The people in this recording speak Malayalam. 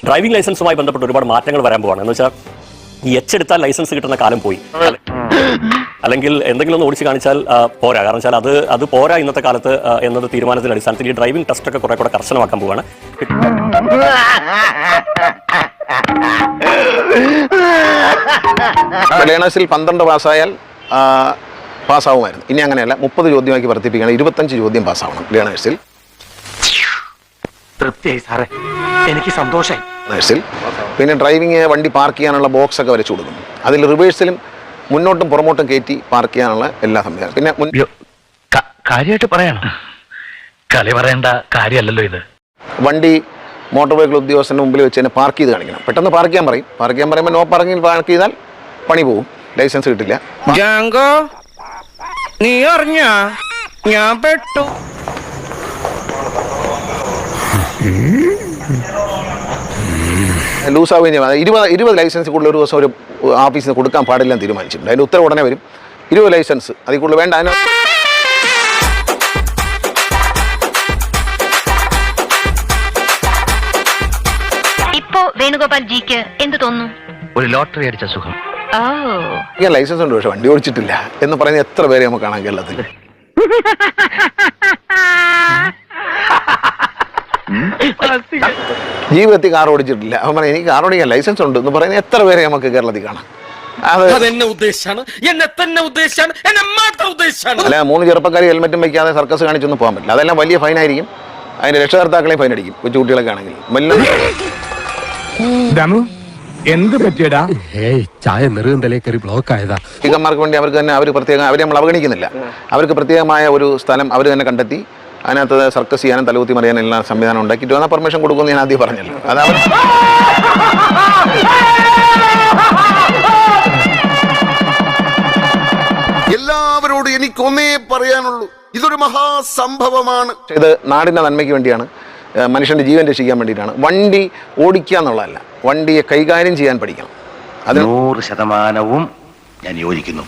ഡ്രൈവിംഗ് ലൈസൻസുമായി ബന്ധപ്പെട്ട് ഒരുപാട് മാറ്റങ്ങൾ വരാൻ പോവാണ്. എന്ന് വെച്ചാൽ ഈ എടുത്താൽ ലൈസൻസ് കിട്ടുന്ന കാലം പോയി, അല്ലെങ്കിൽ എന്തെങ്കിലും ഒന്ന് ഓടിച്ച് കാണിച്ചാൽ പോരാ. കാരണം വെച്ചാൽ അത് പോരാ ഇന്നത്തെ കാലത്ത് എന്നത് തീരുമാനത്തിന്റെ അടിസ്ഥാനത്തിൽ ഈ ഡ്രൈവിംഗ് ടെസ്റ്റ് ഒക്കെ കുറെ കൂടെ കർശനമാക്കാൻ പോവാണ്. ലേണേഴ്സിൽ 12 പാസ്സായാൽ പാസ്സാവുമായിരുന്നു. ഇനി അങ്ങനെയല്ല, 30 ചോദ്യമാക്കി വർദ്ധിപ്പിക്കണം. 25 ചോദ്യം പാസ്സാവണം ലേണേഴ്സിൽ. തൃപ്തിയായി സാറേ, എനിക്ക് സന്തോഷമായി. ലേണേഴ്സിൽ പിന്നെ ഡ്രൈവിംഗ് വണ്ടി പാർക്ക് ചെയ്യാനുള്ള ബോക്സ് ഒക്കെ വരച്ചു കൊടുക്കും. അതിൽ റിവേഴ്സിലും മുന്നോട്ടും പുറമോട്ടും കയറ്റി പാർക്ക് ചെയ്യാനുള്ള എല്ലാ സംവിധാനം. പിന്നെ കാര്യമായിട്ട് പറയണം, കളി പറയേണ്ട കാര്യമല്ലല്ലോ ഇത്. വണ്ടി മോട്ടോർ വെഹിക്കിൾ ഉദ്യോഗസ്ഥന്റെ മുമ്പിൽ വെച്ച് തന്നെ പാർക്ക് ചെയ്ത് കാണിക്കണം. പെട്ടെന്ന് പാർക്ക് ചെയ്യാൻ പറയും. പാർക്ക് ചെയ്യാൻ പറയുമ്പോൾ നോ പാർക്കിംഗ് പാർക്ക് ചെയ്താൽ പണി പോകും, ലൈസൻസ് കിട്ടില്ല. നീ അറിഞ്ഞ ഞാൻ പെട്ടു. ലൂസാവുകയും 20 ലൈസൻസ് കൂടുതൽ ഒരു ദിവസം ഒരു ഓഫീസിൽ നിന്ന് കൊടുക്കാൻ പാടില്ലെന്ന് തീരുമാനിച്ചിട്ടുണ്ട്. അതിൻ്റെ ഉത്തരവ് ഉടനെ വരും. 20 ലൈസൻസ് അതിൽ കൂടുതൽ വേണ്ട. അതിന് ഇപ്പോ വേണുഗോപാൽ ജിക്ക് എന്ത് തോന്നുന്നു? ഒരു ലോട്ടറി അടിച്ച സുഖം. ഞാൻ ലൈസൻസ് ഉണ്ട്, പക്ഷെ വണ്ടി ഓടിച്ചിട്ടില്ല എന്ന് പറയുന്ന എത്ര പേരെ നമുക്ക് കാണാം കേരളത്തിൽ. ജീവിതത്തിൽ കാർ ഓടിച്ചിട്ടില്ല. അവൻ പറയാം എനിക്ക് കാർ ഓടിക്കാൻ ലൈസൻസ് ഉണ്ട് എന്ന് പറയുന്ന എത്ര പേരെ നമുക്ക് കേരളത്തിൽ കാണാം. അല്ല, 3 ചെറുപ്പക്കാർ ഹെൽമെറ്റും വയ്ക്കാതെ സർക്കസ് കാണിച്ചൊന്നും പോകാൻ പറ്റില്ല. അതെല്ലാം വലിയ ഫൈനായിരിക്കും. അതിന്റെ രക്ഷകർത്താക്കളെയും ഫൈൻ അടിക്കും, കൊച്ചുകുട്ടികളൊക്കെ ആണെങ്കിൽ. എന്ത് പറ്റിയടാ? ചായ നെറുകന്തലേ കയറി ബ്ലോക്ക് ആയതാ. സ്പീക്കർമാർക്ക് വേണ്ടി അവർക്ക് തന്നെ അവരെ നമ്മൾ അവഗണിക്കുന്നില്ല. അവർക്ക് പ്രത്യേകമായ ഒരു സ്ഥലം അവർ തന്നെ കണ്ടെത്തി അതിനകത്ത് സർക്കസ് ചെയ്യാനും തലകുത്തി മറിയാനും എല്ലാ സംവിധാനം ഉണ്ടാക്കിയിട്ട് വന്നാൽ പെർമിഷൻ കൊടുക്കുമെന്ന് ഞാൻ ആദ്യം പറഞ്ഞല്ലോ. അതാണ് എല്ലാവരോടും എനിക്കൊന്നേ പറയാനുള്ളൂ, ഇതൊരു മഹാസംഭവമാണ്. ഇത് നാടിന്റെ നന്മയ്ക്ക് വേണ്ടിയാണ്, മനുഷ്യന്റെ ജീവൻ രക്ഷിക്കാൻ വേണ്ടിയിട്ടാണ്. വണ്ടി ഓടിക്കുക എന്നുള്ളതല്ല, വണ്ടിയെ കൈകാര്യം ചെയ്യാൻ പഠിക്കണം. അത് 100% ഞാൻ യോജിക്കുന്നു.